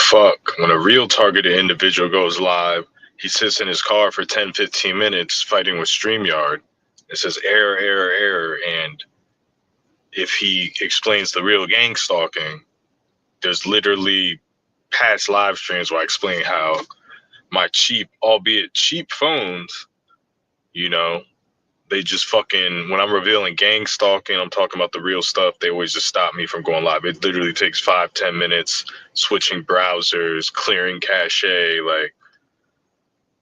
fuck, when a real targeted individual goes live, he sits in his car for 10, 15 minutes fighting with StreamYard. It says error, error, error. And if he explains the real gang stalking, there's literally past live streams where I explain how my cheap, albeit cheap phones, you know, they just fucking, when I'm revealing gang stalking, I'm talking about the real stuff, they always just stop me from going live. It literally takes 5-10 minutes, switching browsers, clearing cache, like,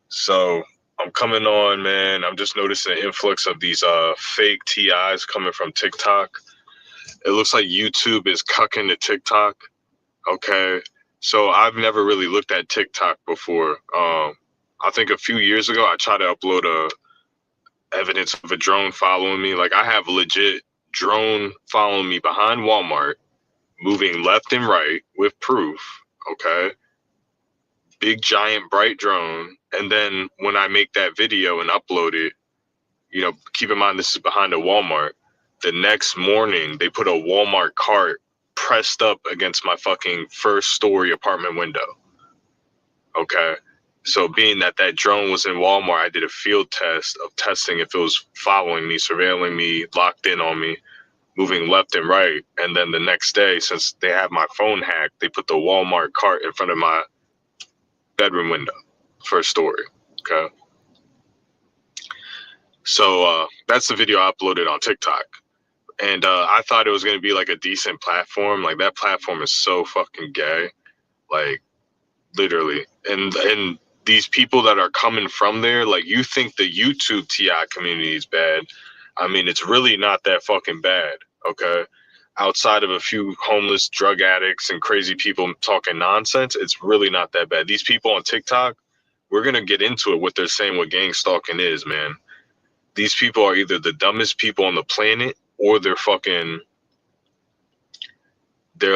so I'm coming on, man. I'm just noticing an influx of these fake TIs coming from TikTok. It looks like YouTube is cucking to TikTok. Okay. So I've never really looked at TikTok before. I think a few years ago, I tried to upload evidence of a drone following me. Like, I have legit drone following me behind Walmart, moving left and right with proof. Okay. Big, giant, bright drone. And then when I make that video and upload it, you know, keep in mind this is behind a Walmart. The next morning, they put a Walmart cart pressed up against my fucking first story apartment window. Okay. So being that drone was in Walmart, I did a field test of testing if it was following me, surveilling me, locked in on me, moving left and right. And then the next day, since they had my phone hacked, they put the Walmart cart in front of my bedroom window, first story. Okay. So that's the video I uploaded on TikTok. And I thought it was going to be like a decent platform. Like, that platform is so fucking gay. Like, literally. And these people that are coming from there, like, you think the YouTube TI community is bad. I mean, it's really not that fucking bad, okay? Outside of a few homeless drug addicts and crazy people talking nonsense, it's really not that bad. These people on TikTok, we're going to get into it, what they're saying what gang stalking is, man. These people are either the dumbest people on the planet, or they're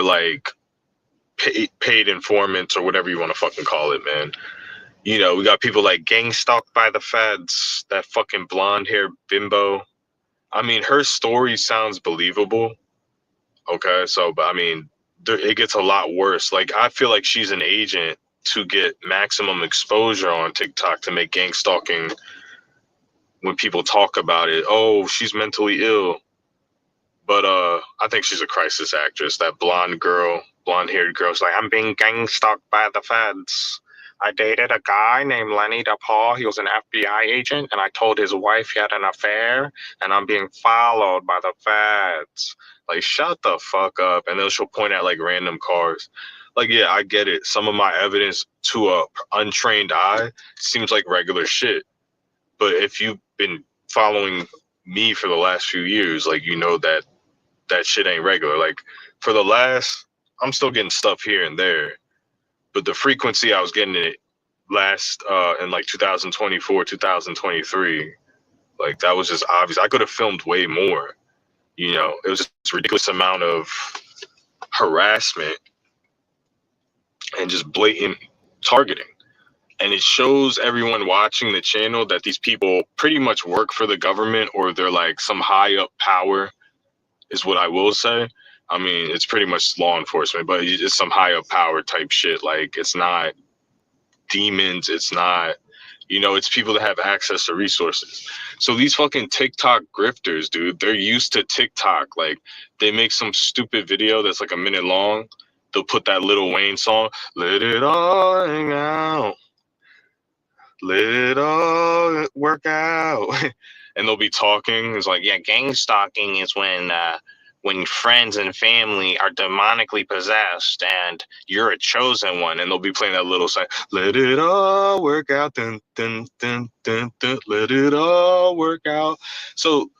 like paid informants or whatever you want to fucking call it, man. You know, we got people like gang stalked by the feds, that fucking blonde hair bimbo. I mean, her story sounds believable. Okay, so, but I mean, it gets a lot worse. Like, I feel like she's an agent to get maximum exposure on TikTok to make gang stalking, when people talk about it, oh, she's mentally ill. But I think she's a crisis actress. That blonde haired girl's like, I'm being gang stalked by the feds. I dated a guy named Lenny DePaul. He was an FBI agent, and I told his wife he had an affair, and I'm being followed by the feds. Like, shut the fuck up. And then she'll point at like random cars. Like, yeah, I get it. Some of my evidence to a untrained eye seems like regular shit. But if you've been following me for the last few years, like, you know that shit ain't regular. Like, for the last, I'm still getting stuff here and there, but the frequency I was getting it last in like 2024, 2023, like, that was just obvious. I could have filmed way more. You know, it was just a ridiculous amount of harassment and just blatant targeting. And it shows everyone watching the channel that these people pretty much work for the government, or they're like some high up power, is what I will say. I mean, it's pretty much law enforcement, but it's some high up power type shit. Like, it's not demons. It's not, you know, it's people that have access to resources. So these fucking TikTok grifters, dude, they're used to TikTok. Like, they make some stupid video that's like a minute long. They'll put that Lil Wayne song, let it all hang out. Let it all work out. And they'll be talking. It's like, yeah, gang stalking is when friends and family are demonically possessed and you're a chosen one. And they'll be playing that little song, let it all work out. Dun, dun, dun, dun, dun, let it all work out. So,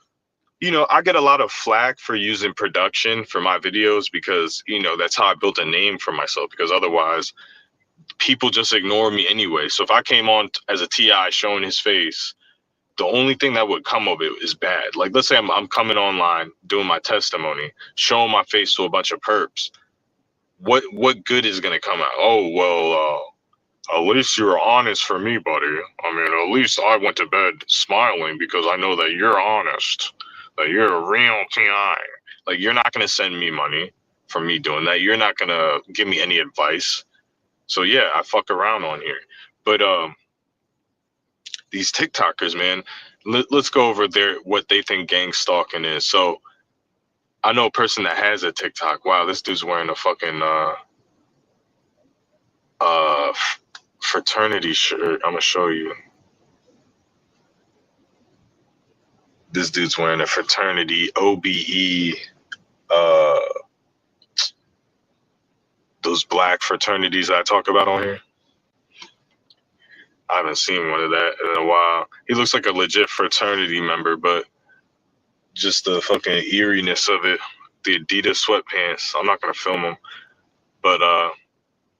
you know, I get a lot of flack for using production for my videos because, you know, that's how I built a name for myself, because otherwise people just ignore me anyway. So if I came on as a TI showing his face, the only thing that would come of it is bad. Like, let's say I'm coming online doing my testimony, showing my face to a bunch of perps. What good is going to come out? Oh, well, at least you were honest for me, buddy. I mean, at least I went to bed smiling because I know that you're honest, that you're a real TI. Like, you're not going to send me money for me doing that. You're not going to give me any advice. So yeah, I fuck around on here. But these TikTokers, man, let's go over what they think gang stalking is. So I know a person that has a TikTok. Wow, this dude's wearing a fucking uh fraternity shirt. I'm gonna show you. This dude's wearing a fraternity OBE, uh those black fraternities I talk about on here. I haven't seen one of that in a while. He looks like a legit fraternity member, but just the fucking eeriness of it, the Adidas sweatpants. I'm not gonna film him, but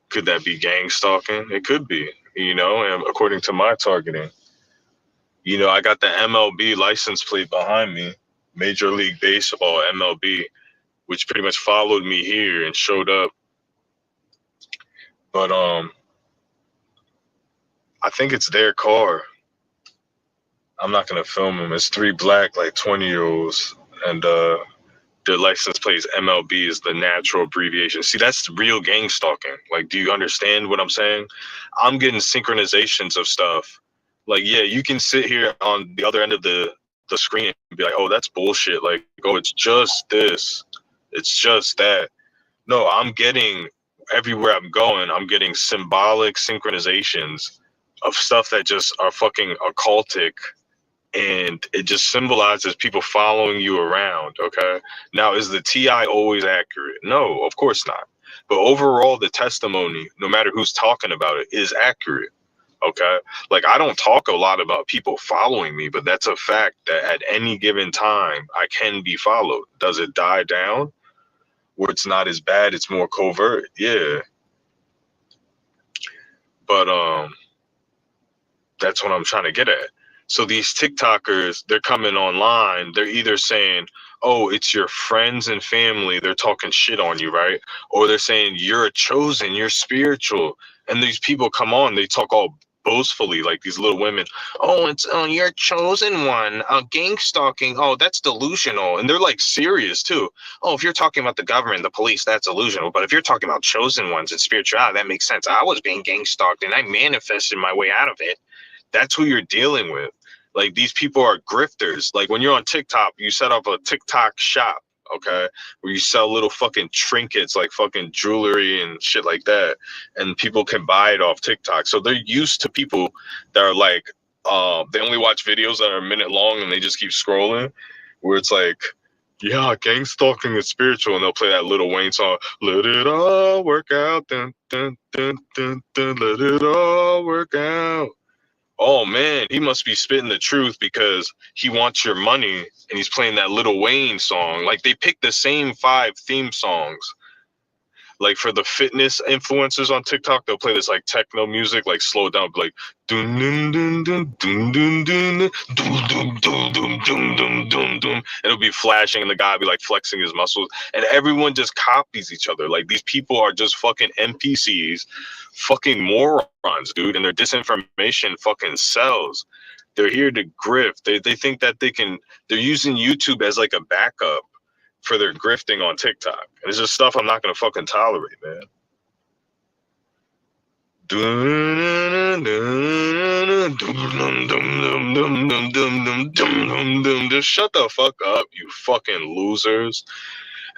could that be gang stalking? It could be, and according to my targeting. I got the MLB license plate behind me, Major League Baseball MLB, which pretty much followed me here and showed up. But I think it's their car. I'm not gonna film them. It's three black, like 20-year-olds, and their license plates MLB is the natural abbreviation. See, that's real gang stalking. Like, do you understand what I'm saying? I'm getting synchronizations of stuff. Like, yeah, you can sit here on the other end of the screen and be like, oh, that's bullshit. Like, oh, it's just this. It's just that. No, I'm getting, everywhere I'm going, I'm getting symbolic synchronizations of stuff that just are fucking occultic, and it just symbolizes people following you around. Okay, now, is the TI always accurate? No, of course not. But overall, the testimony, no matter who's talking about it, is accurate. Okay, like, I don't talk a lot about people following me, but that's a fact that at any given time I can be followed. Does it die down where it's not as bad? It's more covert, yeah. But that's what I'm trying to get at. So these TikTokers, they're coming online. They're either saying, oh, it's your friends and family. They're talking shit on you, right? Or they're saying, you're a chosen, you're spiritual. And these people come on, they talk all boastfully, like these little women. Oh, you're a chosen one. Gang stalking. Oh, that's delusional. And they're like serious too. Oh, if you're talking about the government, the police, that's delusional. But if you're talking about chosen ones and spirituality, that makes sense. I was being gang stalked and I manifested my way out of it. That's who you're dealing with. Like, these people are grifters. Like, when you're on TikTok, you set up a TikTok shop, okay, where you sell little fucking trinkets, like fucking jewelry and shit like that, and people can buy it off TikTok. So they're used to people that are like, they only watch videos that are a minute long and they just keep scrolling, where it's like, yeah, gang stalking is spiritual, and they'll play that Lil Wayne song, let it all work out, dun, dun, dun, dun, dun, let it all work out. Oh man, he must be spitting the truth because he wants your money, and he's playing that Lil Wayne song. Like, they pick the same 5 theme songs. Like, for the fitness influencers on TikTok, they'll play this like techno music, like slow it down, like dun dun dun dun dun dun dun dun dun dun dun dun dun dun. It'll be flashing, and the guy will be like flexing his muscles, and everyone just copies each other. Like, these people are just fucking NPCs, fucking morons, dude, and their disinformation fucking sells. They're here to grift. They think that they're using YouTube as like a backup for their grifting on TikTok. And it's just stuff I'm not gonna fucking tolerate, man. Just shut the fuck up, you fucking losers.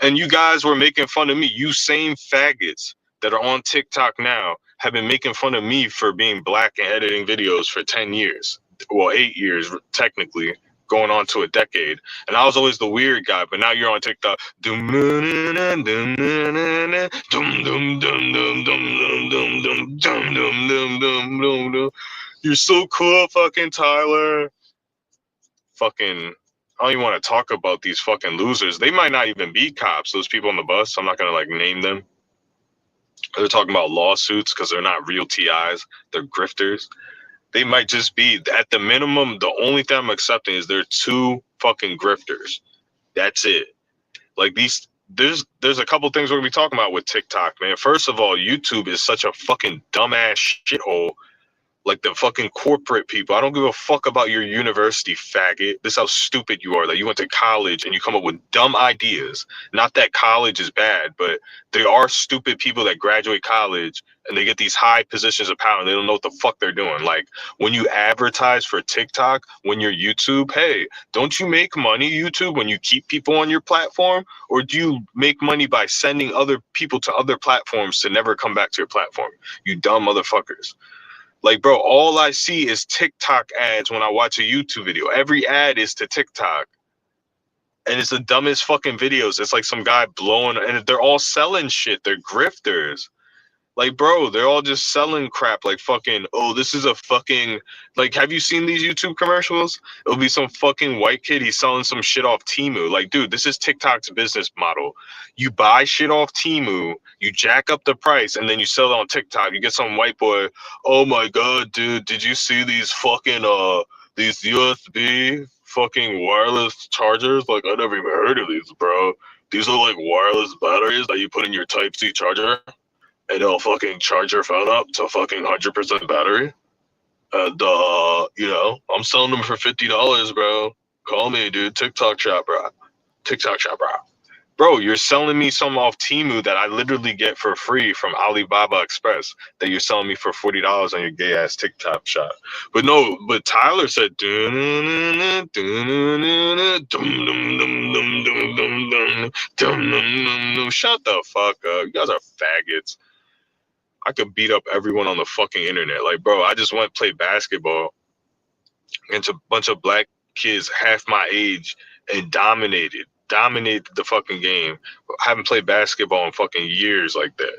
And you guys were making fun of me. You same faggots that are on TikTok now have been making fun of me for being black and editing videos for 10 years. Well, 8 years, technically, going on to a decade. And I was always the weird guy, but now you're on TikTok. You're so cool, fucking Tyler. Fucking, I don't even want to talk about these fucking losers. They might not even be cops, those people on the bus. I'm not going to like name them. They're talking about lawsuits because they're not real TIs. They're grifters. They might just be, at the minimum, the only thing I'm accepting is they're 2 fucking grifters. That's it. Like, there's a couple things we're gonna be talking about with TikTok, man. First of all, YouTube is such a fucking dumbass shithole Like the fucking corporate people. I don't give a fuck about your university, faggot. This is how stupid you are. Like you went to college and you come up with dumb ideas. Not that college is bad, but there are stupid people that graduate college and they get these high positions of power and they don't know what the fuck they're doing. Like when you advertise for TikTok, when you're YouTube, hey, don't you make money, YouTube, when you keep people on your platform? Or do you make money by sending other people to other platforms to never come back to your platform? You dumb motherfuckers. Like, bro, all I see is TikTok ads when I watch a YouTube video. Every ad is to TikTok. And it's the dumbest fucking videos. It's like some guy blowing, and they're all selling shit. They're grifters. Like, bro, they're all just selling crap. Like, fucking, oh, this is a fucking, like, have you seen these YouTube commercials? It'll be some fucking white kid. He's selling some shit off Temu. Like, dude, this is TikTok's business model. You buy shit off Temu, you jack up the price, and then you sell it on TikTok. You get some white boy, oh my God, dude, did you see these fucking, these USB fucking wireless chargers? Like, I never even heard of these, bro. These are like wireless batteries that you put in your Type-C charger. And it'll fucking charge your phone up to fucking 100% battery. And, you know, I'm selling them for $50, bro. Call me, dude. TikTok shop, bro. TikTok shop, bro. Bro, you're selling me some off Temu that I literally get for free from Alibaba Express that you're selling me for $40 on your gay ass TikTok shop. But no, but Tyler said, shut the fuck up. You guys are faggots. I could beat up everyone on the fucking internet. Like, bro, I just went play basketball against a bunch of black kids half my age and dominated the fucking game. I haven't played basketball in fucking years like that.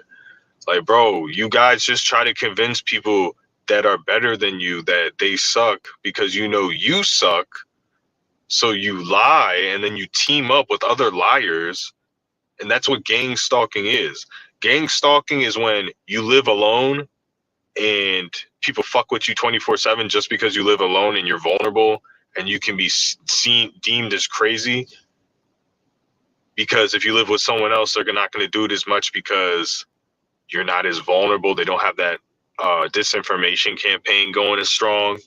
Like, bro, you guys just try to convince people that are better than you that they suck because you know you suck. So you lie and then you team up with other liars. And that's what gang stalking is. Gang stalking is when you live alone and people fuck with you 24/7 just because you live alone and you're vulnerable and you can be deemed as crazy. Because if you live with someone else, they're not going to do it as much because you're not as vulnerable. They don't have that disinformation campaign going as strong.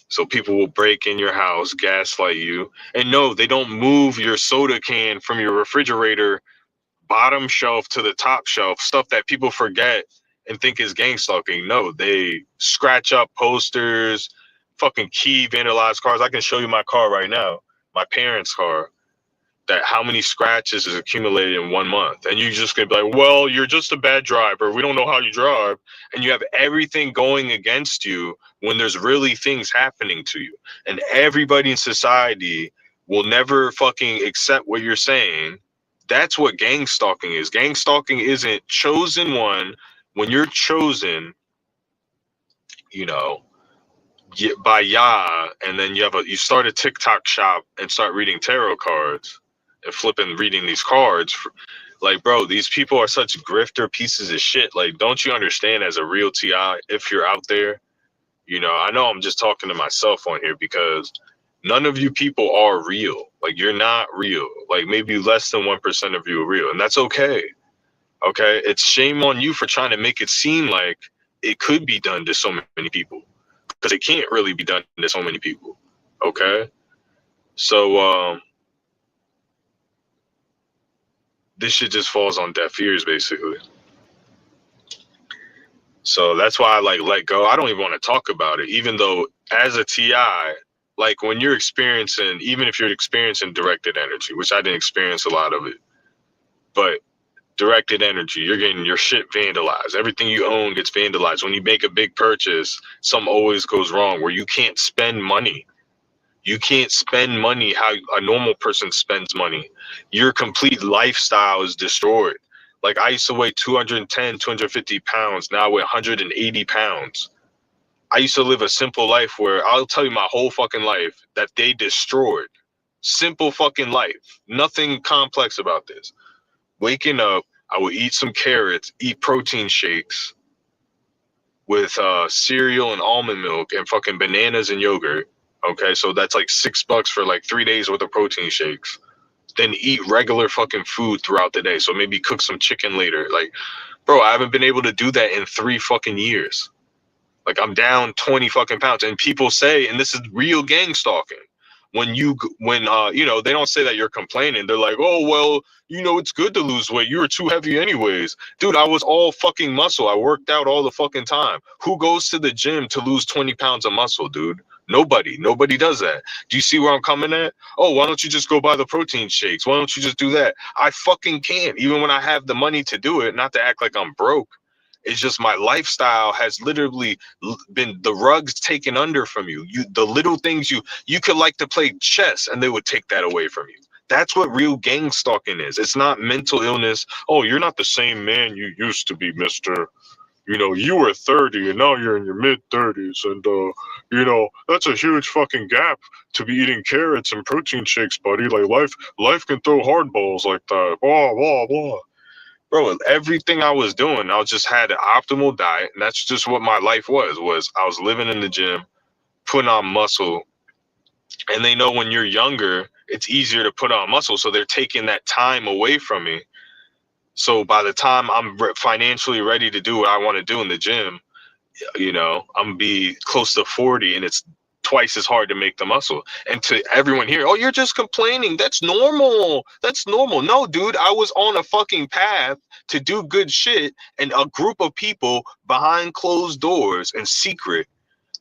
So people will break in your house, gaslight you. And no, they don't move your soda can from your refrigerator bottom shelf to the top shelf, stuff that people forget and think is gang stalking. No, they scratch up posters, fucking key vandalized cars. I can show you my car right now, my parents' car, that how many scratches is accumulated in 1 month. And you're just gonna be like, well, you're just a bad driver. We don't know how you drive. And you have everything going against you when there's really things happening to you. And everybody in society will never fucking accept what you're saying. That's what gang stalking is. Gang stalking isn't chosen one. When you're chosen, you know, by Yah, and then you start a TikTok shop and start reading tarot cards and flipping reading these cards. Like, bro, these people are such grifter pieces of shit. Like, don't you understand as a real TI, if you're out there, you know, I know I'm just talking to myself on here because none of you people are real. Like, you're not real. Like, maybe less than 1% of you are real. And that's okay. Okay? It's shame on you for trying to make it seem like it could be done to so many people. Because it can't really be done to so many people. Okay? So, this shit just falls on deaf ears, basically. So that's why I let go. I don't even want to talk about it, even though as a TI, like when you're experiencing, even if you're experiencing directed energy, which I didn't experience a lot of it, but directed energy, you're getting your shit vandalized. Everything you own gets vandalized. When you make a big purchase, something always goes wrong where you can't spend money. You can't spend money how a normal person spends money. Your complete lifestyle is destroyed. Like I used to weigh 210, 250 pounds. Now I weigh 180 pounds. I used to live a simple life where I'll tell you my whole fucking life that they destroyed. Simple fucking life. Nothing complex about this. Waking up, I would eat some carrots, eat protein shakes with cereal and almond milk and fucking bananas and yogurt. Okay, so that's like $6 for like 3 days worth of protein shakes. Then eat regular fucking food throughout the day. So maybe cook some chicken later. Like, bro, I haven't been able to do that in 3 fucking years. Like I'm down 20 fucking pounds, and people say, and this is real gang stalking. When you know, they don't say that you're complaining. They're like, oh well, you know, it's good to lose weight. You were too heavy anyways, dude. I was all fucking muscle. I worked out all the fucking time. Who goes to the gym to lose 20 pounds of muscle, dude? Nobody. Nobody does that. Do you see where I'm coming at? Oh, why don't you just go buy the protein shakes? Why don't you just do that? I fucking can't, even when I have the money to do it. Not to act like I'm broke. It's just my lifestyle has literally been the rugs taken under from you. The little things you could like to play chess and they would take that away from you. That's what real gang stalking is. It's not mental illness. Oh, you're not the same man you used to be, mister. You know, you were 30 and now you're in your mid 30s. And, you know, that's a huge fucking gap to be eating carrots and protein shakes, buddy. Like life can throw hardballs like that. Blah, blah, blah. Bro, everything I was doing, I just had an optimal diet, and that's just what my life was I was living in the gym, putting on muscle, and they know when you're younger, it's easier to put on muscle, so they're taking that time away from me. So by the time I'm financially ready to do what I want to do in the gym, you know, I'm gonna be close to 40, and it's twice as hard to make the muscle. And to everyone here, oh, you're just complaining. That's normal. That's normal. No, dude, I was on a fucking path to do good shit, and a group of people behind closed doors and secret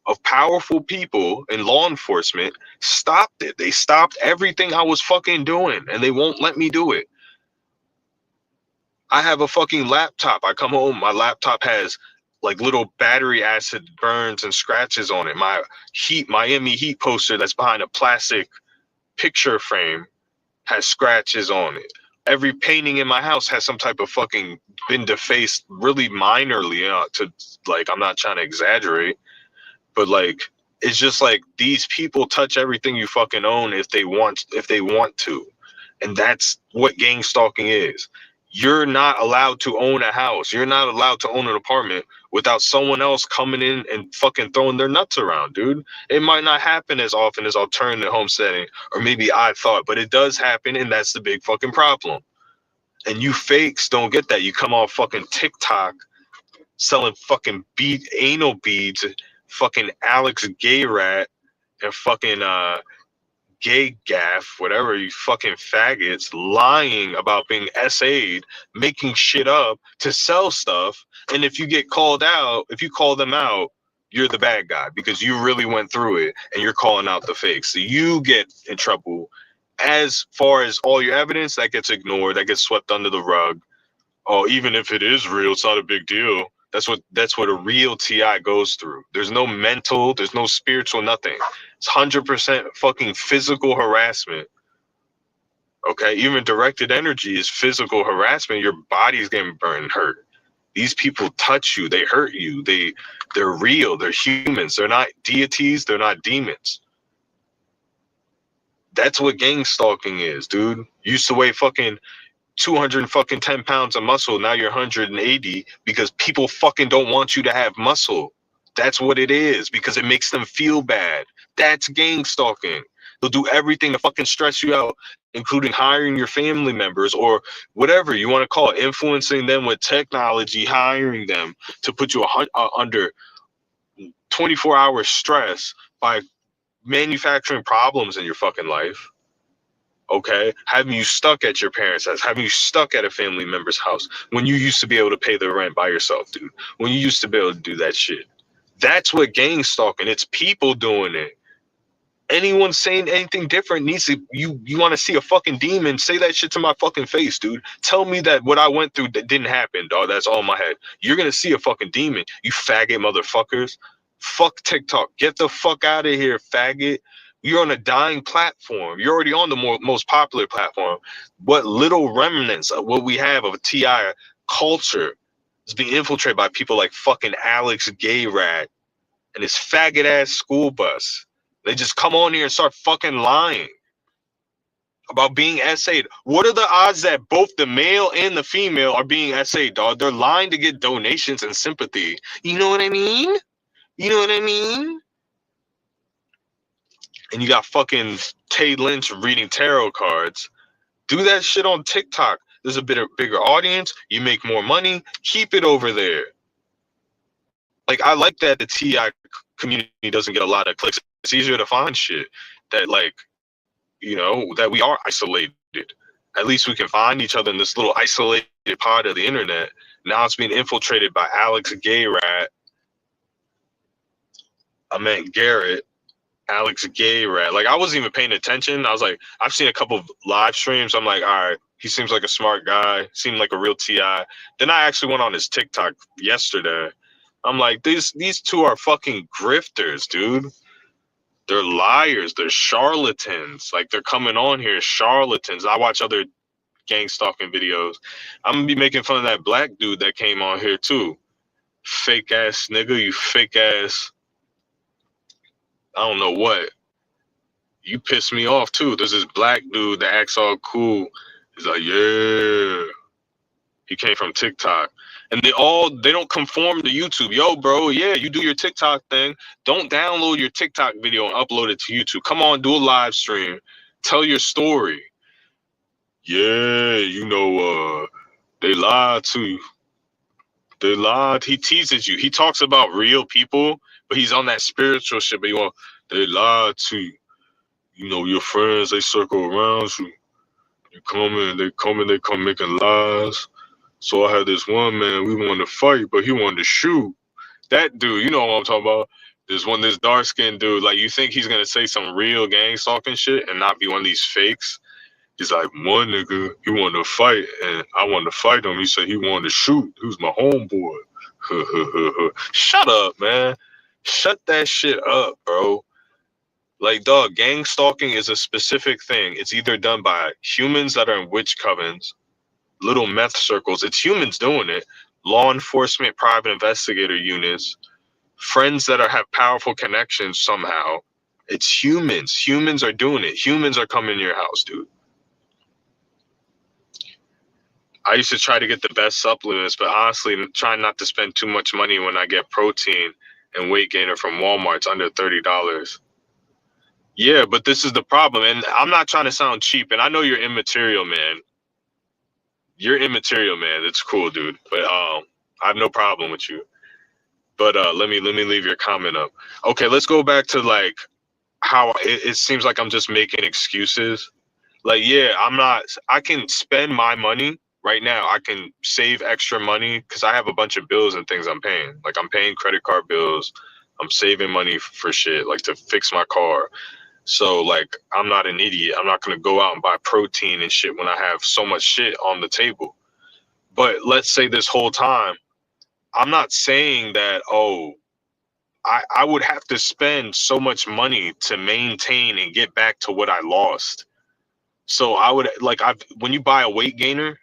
of powerful people in law enforcement stopped it. They stopped everything I was fucking doing, and they won't let me do it. I have a fucking laptop. I come home, my laptop has like little battery acid burns and scratches on it. My Miami Heat poster that's behind a plastic picture frame has scratches on it. Every painting in my house has some type of fucking been defaced really minorly, to like, I'm not trying to exaggerate, but like, it's just like these people touch everything you fucking own if they want to. And that's what gang stalking is. You're not allowed to own a house. You're not allowed to own an apartment without someone else coming in and fucking throwing their nuts around, dude. It might not happen as often as alternative homesteading, or maybe I thought, but it does happen, and that's the big fucking problem. And you fakes don't get that. You come off fucking TikTok selling fucking anal beads, fucking Alex Gay Rat, and fucking gay gaff, whatever, you fucking faggots, lying about being SA'd, making shit up to sell stuff. And if you get called out, if you call them out, you're the bad guy because you really went through it and you're calling out the fakes. So you get in trouble. As far as all your evidence, that gets ignored, that gets swept under the rug. Oh, even if it is real, it's not a big deal. That's what a real TI goes through. There's no mental, there's no spiritual, nothing. It's 100% fucking physical harassment. Okay, even directed energy is physical harassment. Your body's getting burned, hurt. These people touch you, they hurt you. They're real. They're humans. They're not deities. They're not demons. That's what gang stalking is, dude. You used to weigh fucking 210 pounds of muscle. Now you're 180 because people fucking don't want you to have muscle. That's what it is, because it makes them feel bad. That's gang stalking. They'll do everything to fucking stress you out, including hiring your family members or whatever you want to call it, influencing them with technology, hiring them to put you under 24-hour stress by manufacturing problems in your fucking life. Okay, having you stuck at your parents' house, having you stuck at a family member's house when you used to be able to pay the rent by yourself, dude. When you used to be able to do that shit. That's what gang stalking. It's people doing it. Anyone saying anything different needs to, you want to see a fucking demon, say that shit to my fucking face, dude. Tell me that what I went through that didn't happen, dog. That's all in my head. You're gonna see a fucking demon, you faggot motherfuckers. Fuck TikTok. Get the fuck out of here, faggot. You're on a dying platform. You're already on the most popular platform. What little remnants of what we have of a TI culture is being infiltrated by people like fucking Alex Gay Rat and his faggot ass school bus. They just come on here and start fucking lying about being SA'd. What are the odds that both the male and the female are being SA'd, dog? They're lying to get donations and sympathy. You know what I mean? You know what I mean? And you got fucking Tay Lynch reading tarot cards. Do that shit on TikTok. There's a bigger audience. You make more money. Keep it over there. like I like that the TI community doesn't get a lot of clicks. It's easier to find shit that like, you know, that we are isolated. At least we can find each other in this little isolated part of the internet. Now it's being infiltrated by Alex Gay Rat. I meant Garrett. Alex Gay Rat. Like I wasn't even paying attention. I was like, I've seen a couple of live streams. I'm like, all right, he seems like a smart guy. Seemed like a real TI. Then I actually went on his TikTok yesterday. I'm like, these two are fucking grifters, dude. They're liars. They're charlatans. Like they're coming on here charlatans. I watch other gang stalking videos. I'm gonna be making fun of that black dude that came on here too. Fake ass nigga, you fake ass. I don't know what. You piss me off too. There's this black dude that acts all cool. He's like, yeah. He came from TikTok. And they don't conform to YouTube. Yo, bro, yeah, you do your TikTok thing. Don't download your TikTok video and upload it to YouTube. Come on, do a live stream. Tell your story. Yeah, you know, they lied to you. They lied. He teases you. He talks about real people, but he's on that spiritual shit. But they lied to you. You know, your friends, they circle around you. They come making lies. So I had this one man, we wanted to fight, but he wanted to shoot. That dude, you know what I'm talking about? This dark-skinned dude, like you think he's gonna say some real gang stalking shit and not be one of these fakes? He's like, one nigga, he wanted to fight, and I wanted to fight him. He said he wanted to shoot. He was my homeboy. Shut up, man. Shut that shit up, bro. Like, dog, gang stalking is a specific thing. It's either done by humans that are in witch covens, little meth circles. It's humans doing it. Law enforcement, private investigator units, friends that have powerful connections somehow. It's humans. Humans are doing it. Humans are coming to your house, dude. I used to try to get the best supplements, but honestly, I'm trying not to spend too much money when I get protein and weight gainer from Walmart. It's under $30. Yeah, but this is the problem. And I'm not trying to sound cheap, and I know you're immaterial, man. You're immaterial, man. It's cool, dude. But I have no problem with you. But let me leave your comment up. Okay, let's go back to like how it seems like I'm just making excuses. Like, yeah, I can spend my money right now. I can save extra money because I have a bunch of bills and things I'm paying. Like I'm paying credit card bills. I'm saving money for shit, like to fix my car. So like, I'm not an idiot. I'm not going to go out and buy protein and shit when I have so much shit on the table. But let's say this whole time, I'm not saying that, oh, I would have to spend so much money to maintain and get back to what I lost. So I would like, when you buy a weight gainer,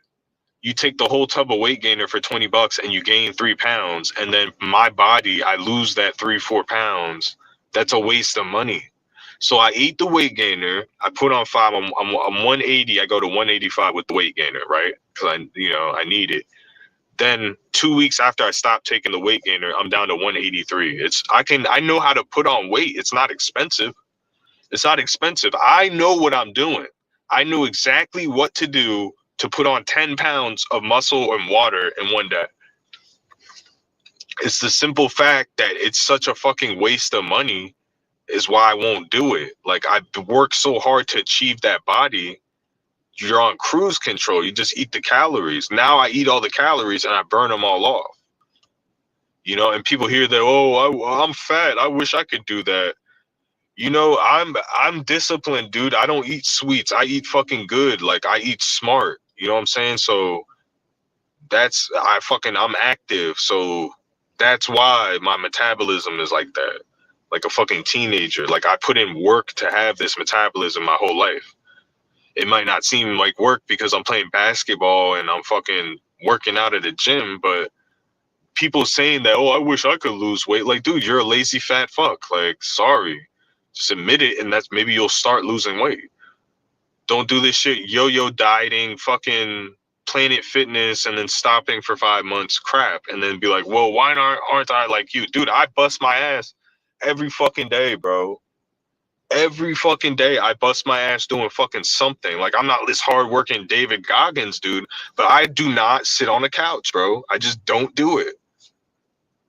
you take the whole tub of weight gainer for $20 and you gain 3 pounds. And then my body, I lose that 3-4 pounds. That's a waste of money. So I eat the weight gainer. I put on 5. I'm 180. I go to 185 with the weight gainer, right? Because I need it. Then 2 weeks after I stop taking the weight gainer, I'm down to 183. I know how to put on weight. It's not expensive. It's not expensive. I know what I'm doing. I knew exactly what to do to put on 10 pounds of muscle and water in one day. It's the simple fact that it's such a fucking waste of money is why I won't do it. Like I worked so hard to achieve that body. You're on cruise control. You just eat the calories. Now I eat all the calories and I burn them all off. You know, and people hear that, oh, I'm fat. I wish I could do that. You know, I'm disciplined, dude. I don't eat sweets. I eat fucking good. Like I eat smart. You know what I'm saying? So I'm active. So that's why my metabolism is like that. Like a fucking teenager. Like I put in work to have this metabolism my whole life. It might not seem like work because I'm playing basketball and I'm fucking working out at the gym, but people saying that, oh, I wish I could lose weight. Like, dude, you're a lazy fat fuck. Like, sorry. Just admit it, and that's maybe you'll start losing weight. Don't do this shit yo-yo dieting, fucking Planet Fitness, and then stopping for 5 months crap, and then be like, well, why aren't I like you? Dude, I bust my ass every fucking day, bro. Every fucking day I bust my ass doing fucking something. Like I'm not this hardworking David Goggins, dude, but I do not sit on the couch, bro. I just don't do it.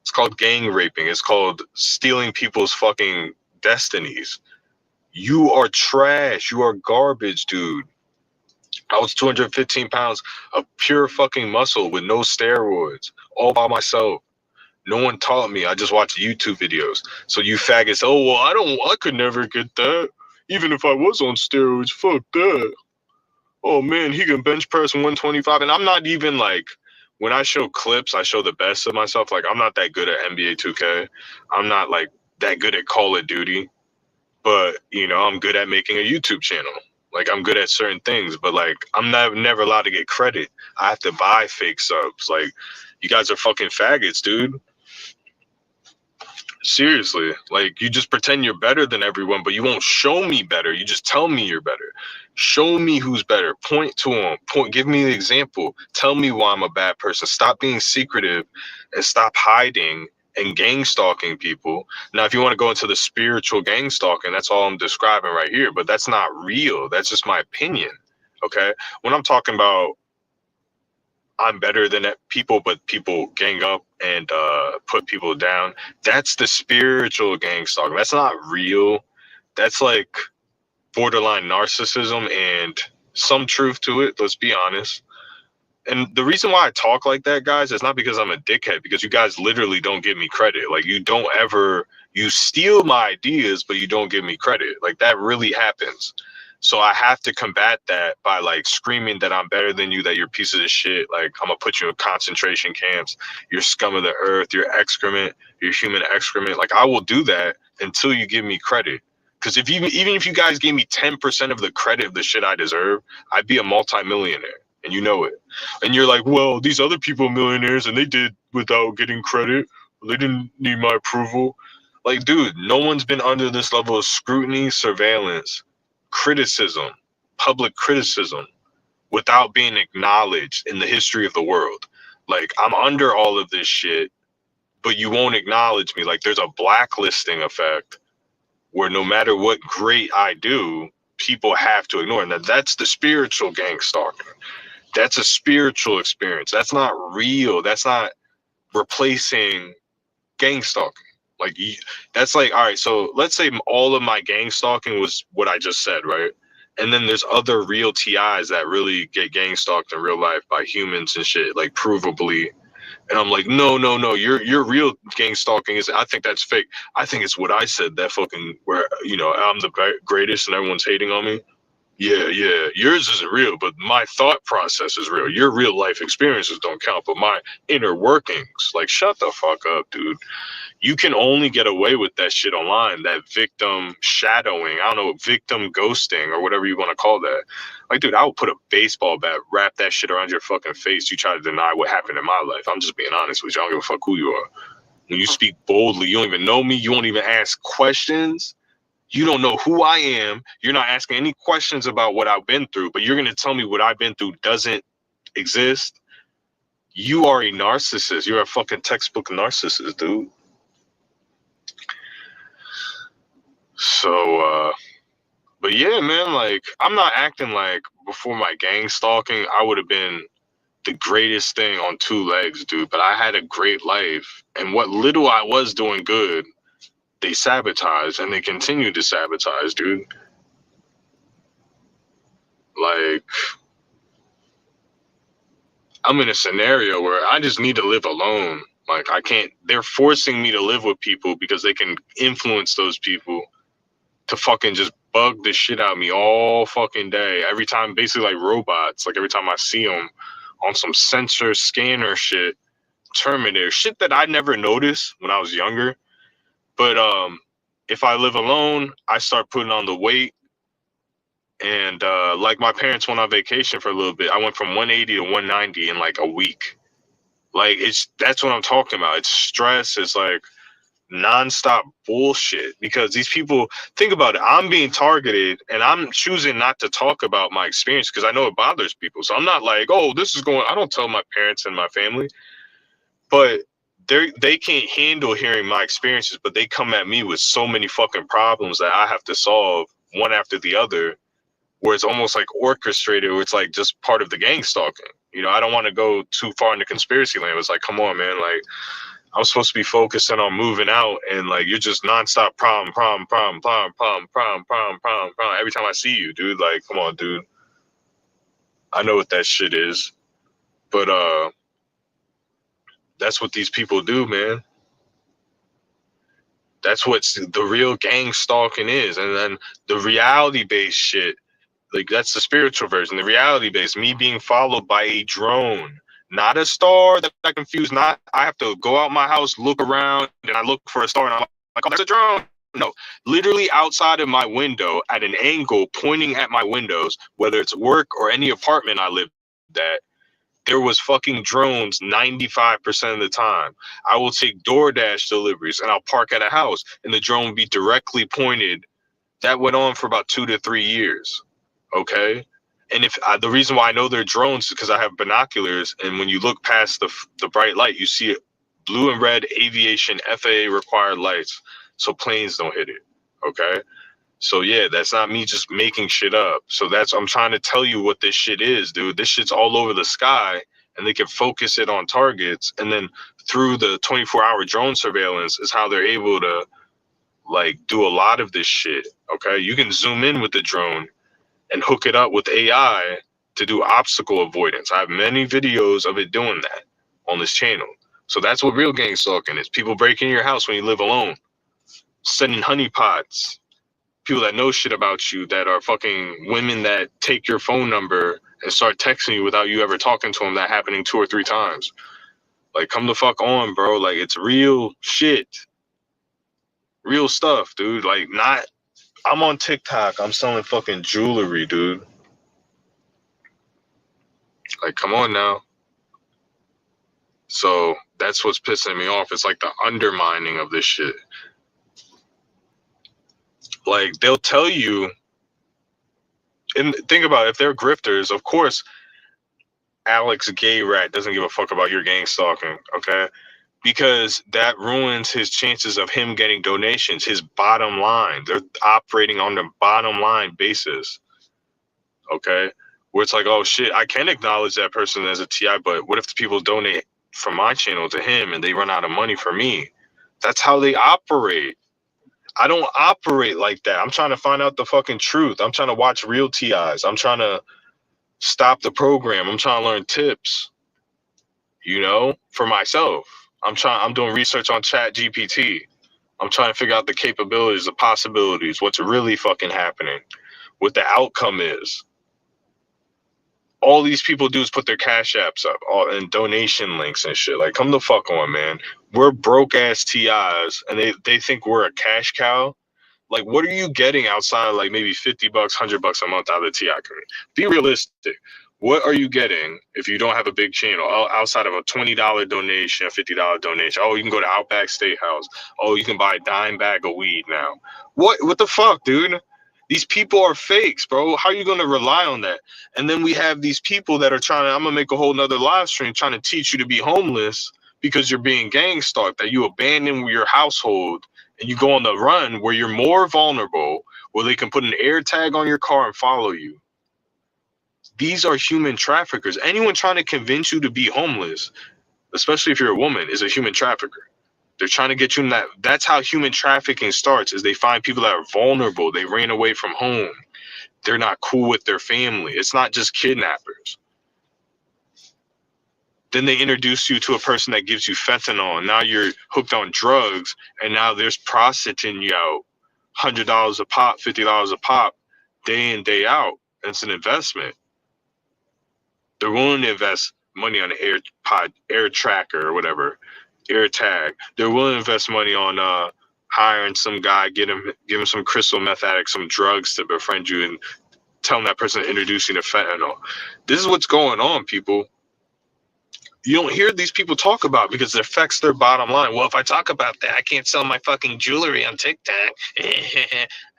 It's called gang raping. It's called stealing people's fucking destinies. You are trash. You are garbage, dude. I was 215 pounds of pure fucking muscle with no steroids, all by myself. No one taught me. I just watched YouTube videos. So you faggots, oh, well, I could never get that. Even if I was on steroids, fuck that. Oh, man, he can bench press 125. And I'm not even like, when I show clips, I show the best of myself. Like, I'm not that good at NBA 2K. I'm not like that good at Call of Duty. But, you know, I'm good at making a YouTube channel. Like, I'm good at certain things. But, like, I'm never allowed to get credit. I have to buy fake subs. Like, you guys are fucking faggots, dude. Seriously, like you just pretend you're better than everyone, but you won't show me better. You just tell me you're better. Show me who's better. Point to them. Give me the example. Tell me why I'm a bad person. Stop being secretive and stop hiding and gang stalking people. Now, if you want to go into the spiritual gang stalking, that's all I'm describing right here, but that's not real. That's just my opinion. Okay. When I'm talking about I'm better than people, but people gang up and put people down. That's the spiritual gang stalking. That's not real. That's like borderline narcissism and some truth to it. Let's be honest. And the reason why I talk like that, guys, is not because I'm a dickhead, because you guys literally don't give me credit. Like you steal my ideas, but you don't give me credit. Like that really happens. So I have to combat that by like screaming that I'm better than you, that you're pieces of shit. Like I'm gonna put you in concentration camps. You're scum of the earth. You're excrement. You're human excrement. Like I will do that until you give me credit. Because even if you guys gave me 10% of the credit of the shit I deserve, I'd be a multimillionaire, and you know it. And you're like, well, these other people are millionaires, and they did without getting credit. They didn't need my approval. Like, dude, no one's been under this level of scrutiny, surveillance, criticism, public criticism without being acknowledged in the history of the world. Like I'm under all of this shit, but you won't acknowledge me. Like there's a blacklisting effect where no matter what great I do, people have to ignore. And that's the spiritual gang stalking. That's a spiritual experience. That's not real. That's not replacing gang stalking. Like that's like, all right, so let's say all of my gang stalking was what I just said, right? And then there's other real TIs that really get gang stalked in real life by humans and shit, like provably. And I'm like, no, your real gang stalking is, I think that's fake. I think it's what I said, that fucking where, you know, I'm the greatest and everyone's hating on me. Yeah, yours isn't real, but my thought process is real. Your real life experiences don't count, but my inner workings, like shut the fuck up, dude. You can only get away with that shit online, that victim shadowing, I don't know, victim ghosting or whatever you want to call that. Like, dude, I would put a baseball bat, wrap that shit around your fucking face. You try to deny what happened in my life. I'm just being honest with you. I don't give a fuck who you are. When you speak boldly, you don't even know me. You won't even ask questions. You don't know who I am. You're not asking any questions about what I've been through, but you're going to tell me what I've been through doesn't exist. You are a narcissist. You're a fucking textbook narcissist, dude. So, but yeah, man, like, I'm not acting like before my gang stalking, I would have been the greatest thing on two legs, dude. But I had a great life. And what little I was doing good, they sabotaged and they continue to sabotage, dude. Like, I'm in a scenario where I just need to live alone. Like, I can't, they're forcing me to live with people because they can influence those people to fucking just bug the shit out of me all fucking day. Every time, basically like robots. Like every time I see them on some sensor scanner shit, Terminator shit that I never noticed when I was younger. But if I live alone, I start putting on the weight. And like my parents went on vacation for a little bit. I went from 180 to 190 in like a week. Like that's what I'm talking about. It's stress. It's like nonstop bullshit, because these people, think about it, I'm being targeted and I'm choosing not to talk about my experience because I know it bothers people. So I'm not like, oh, this is going, I don't tell my parents and my family, but they can't handle hearing my experiences, but they come at me with so many fucking problems that I have to solve one after the other, where it's almost like orchestrated, where it's like just part of the gang stalking. You know, I don't want to go too far into conspiracy land. It's like, come on, man, like I'm supposed to be focusing on moving out, and like you're just nonstop problem. Every time I see you, dude, like, come on, dude. I know what that shit is, but that's what these people do, man. That's what the real gang stalking is, and then the reality based shit. Like that's the spiritual version. The reality based, me being followed by a drone, not a star that I confuse. Not I have to go out my house, look around, and I look for a star, and I'm like, oh, there's a drone. No, literally outside of my window at an angle, pointing at my windows, whether it's work or any apartment I lived at. There was fucking drones 95% of the time. I will take DoorDash deliveries and I'll park at a house and the drone will be directly pointed. That went on for about 2 to 3 years. Okay. And if the reason why I know they're drones is because I have binoculars, and when you look past the bright light, you see blue and red aviation FAA required lights, so planes don't hit it. Okay. So yeah, that's not me just making shit up. So that's I'm trying to tell you what this shit is, dude. This shit's all over the sky, and they can focus it on targets, and then through the 24-hour drone surveillance is how they're able to like do a lot of this shit. Okay, you can zoom in with the drone and hook it up with AI to do obstacle avoidance. I have many videos of it doing that on this channel. So that's what real gang stalking is. People breaking your house when you live alone, sending honeypots, people that know shit about you, that are fucking women that take your phone number and start texting you without you ever talking to them. That happening 2 or 3 times. Like, come the fuck on, bro. Like, it's real shit. Real stuff, dude. Like, not... I'm on TikTok. I'm selling fucking jewelry, dude. Like, come on now. So, that's what's pissing me off. It's like the undermining of this shit. Like, they'll tell you... And think about it, if they're grifters, of course... Alex Gay Rat doesn't give a fuck about your gang stalking, okay? Because that ruins his chances of him getting donations, his bottom line. They're operating on the bottom line basis, okay? Where it's like, oh shit, I can acknowledge that person as a TI, but what if the people donate from my channel to him and they run out of money for me? That's how they operate. I don't operate like that. I'm trying to find out the fucking truth. I'm trying to watch real TIs. I'm trying to stop the program. I'm trying to learn tips, you know, for myself. I'm doing research on Chat GPT. I'm trying to figure out the capabilities, the possibilities, what's really fucking happening, what the outcome is. All these people do is put their cash apps up and donation links and shit. Like, come the fuck on, man. We're broke ass TIs and they think we're a cash cow. Like, what are you getting outside of like maybe $50, $100 a month out of the TI community? Be realistic. What are you getting if you don't have a big channel outside of a $20 donation, a $50 donation? Oh, you can go to Outback Steakhouse. Oh, you can buy a dime bag of weed now. What the fuck, dude? These people are fakes, bro. How are you going to rely on that? And then we have these people that are trying to, I'm going to make a whole nother live stream trying to teach you to be homeless because you're being gang stalked, that you abandon your household and you go on the run where you're more vulnerable, where they can put an air tag on your car and follow you. These are human traffickers. Anyone trying to convince you to be homeless, especially if you're a woman, is a human trafficker. They're trying to get you in that. That's how human trafficking starts, is they find people that are vulnerable. They ran away from home. They're not cool with their family. It's not just kidnappers. Then they introduce you to a person that gives you fentanyl, and now you're hooked on drugs, and now there's prostituting you out. $100 a pop, $50 a pop, day in, day out. And it's an investment. They're willing to invest money on an air tracker or whatever, air tag. They're willing to invest money on hiring some guy, give him some crystal meth addict, some drugs to befriend you, and telling that person to introduce you to fentanyl. This is what's going on, people. You don't hear these people talk about because it affects their bottom line. Well, if I talk about that, I can't sell my fucking jewelry on TikTok.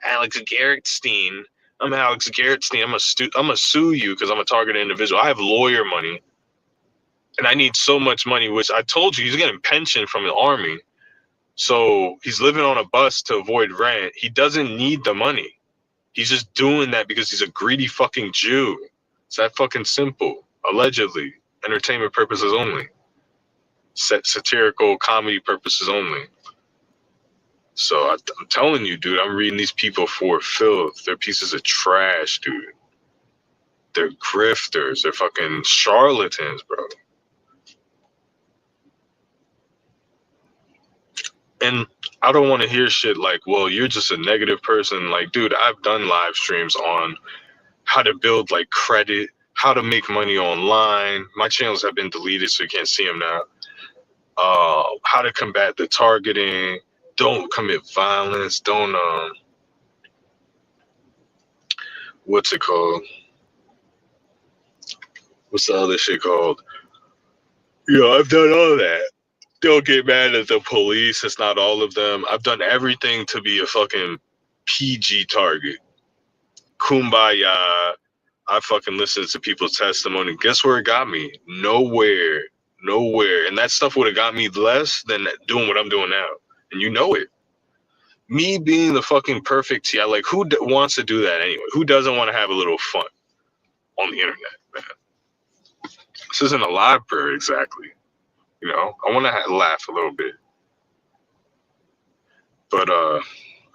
Alex Gerritstein. I'm Alex Gerritstein. I'm gonna sue you because I'm a targeted individual. I have lawyer money, and I need so much money. Which I told you, he's getting pension from the army, so he's living on a bus to avoid rent. He doesn't need the money. He's just doing that because he's a greedy fucking Jew. It's that fucking simple. Allegedly, entertainment purposes only. satirical comedy purposes only. So I'm telling you, dude, I'm reading these people for filth. They're pieces of trash, dude. They're grifters. They're fucking charlatans, bro. And I don't want to hear shit like, well, you're just a negative person. Like, dude, I've done live streams on how to build like credit, how to make money online. My channels have been deleted, so you can't see them now. How to combat the targeting. Don't commit violence. Don't, what's it called? What's the other shit called? I've done all that. Don't get mad at the police. It's not all of them. I've done everything to be a fucking PG target. Kumbaya. I fucking listened to people's testimony. Guess where it got me? Nowhere. Nowhere. And that stuff would have got me less than doing what I'm doing now. And you know it. Me being the fucking perfect TI, like who wants to do that anyway? Who doesn't want to have a little fun on the internet, man? This isn't a library exactly. I want to laugh a little bit. But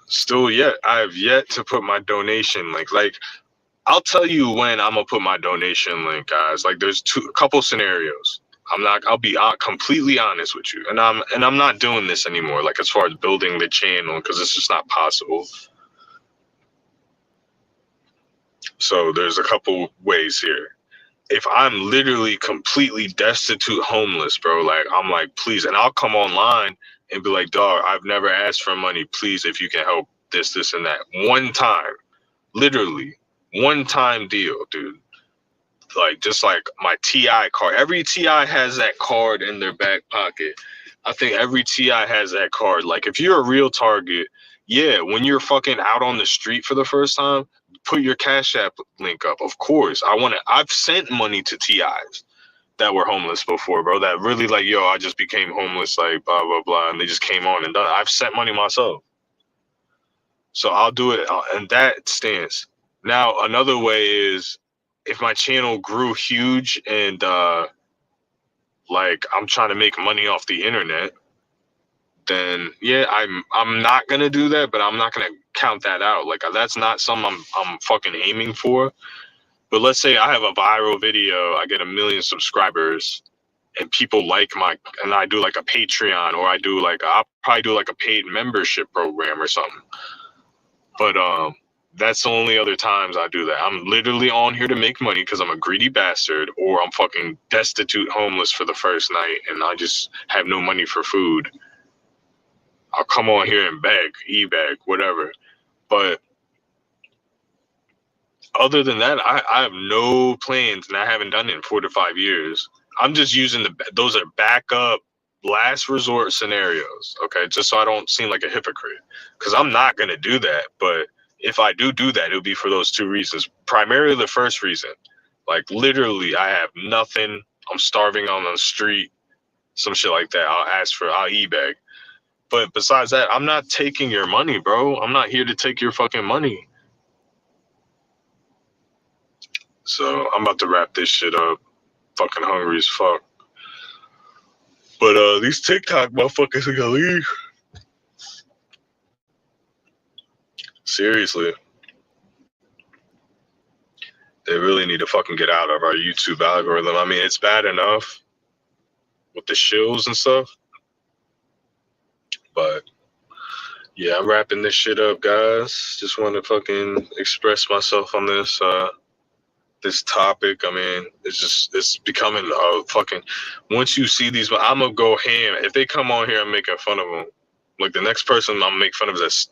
still I have yet to put my donation link. Like, I'll tell you when I'm gonna put my donation link, guys. Like, there's a couple scenarios. I'll be completely honest with you. And I'm not doing this anymore, like as far as building the channel, because it's just not possible. So there's a couple ways here. If I'm literally completely destitute, homeless, bro, like I'm like, please, and I'll come online and be like, dog, I've never asked for money. Please, if you can help this, and that. One time, literally, one time deal, dude. Like, just like my TI card. Every TI has that card in their back pocket. I think every TI has that card. Like, if you're a real target, when you're fucking out on the street for the first time, put your Cash App link up. Of course. I've sent money to TIs that were homeless before, bro. That really like, I just became homeless, like blah, blah, blah. And they just came on and done. I've sent money myself. So I'll do it in that stance. Now, another way is if my channel grew huge and like I'm trying to make money off the internet, then I'm not gonna do that, but I'm not gonna count that out. Like, that's not something I'm fucking aiming for. But let's say I have a viral video, I get 1 million subscribers, and people and I do like a Patreon, or I'll probably do like a paid membership program or something. But that's the only other times I do that. I'm literally on here to make money because I'm a greedy bastard, or I'm fucking destitute, homeless for the first night, and I just have no money for food. I'll come on here and beg, e-beg, whatever. But other than that, I have no plans, and I haven't done it in 4 to 5 years. I'm just using those are backup, last resort scenarios, okay? Just so I don't seem like a hypocrite, because I'm not going to do that. But if I do that, it'll be for those 2 reasons. Primarily the first reason, like literally I have nothing. I'm starving on the street, some shit like that. I'll e-beg. But besides that, I'm not taking your money, bro. I'm not here to take your fucking money. So I'm about to wrap this shit up. Fucking hungry as fuck. But these TikTok motherfuckers are gonna leave. Seriously. They really need to fucking get out of our YouTube algorithm. I mean, it's bad enough with the shills and stuff. But yeah, I'm wrapping this shit up, guys. Just want to fucking express myself on this this topic. I mean, it's becoming a fucking, once you see these, I'm gonna go ham. If they come on here, I'm making fun of them. Like, the next person I'm gonna make fun of is this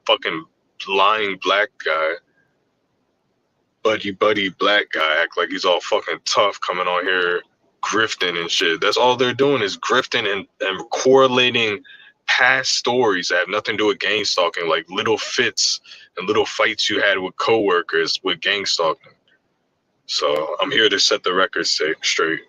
fucking lying black guy. Buddy black guy, act like he's all fucking tough, coming on here grifting and shit. That's all they're doing is grifting and correlating past stories that have nothing to do with gang stalking, like little fits and little fights you had with coworkers with gang stalking. So I'm here to set the record straight.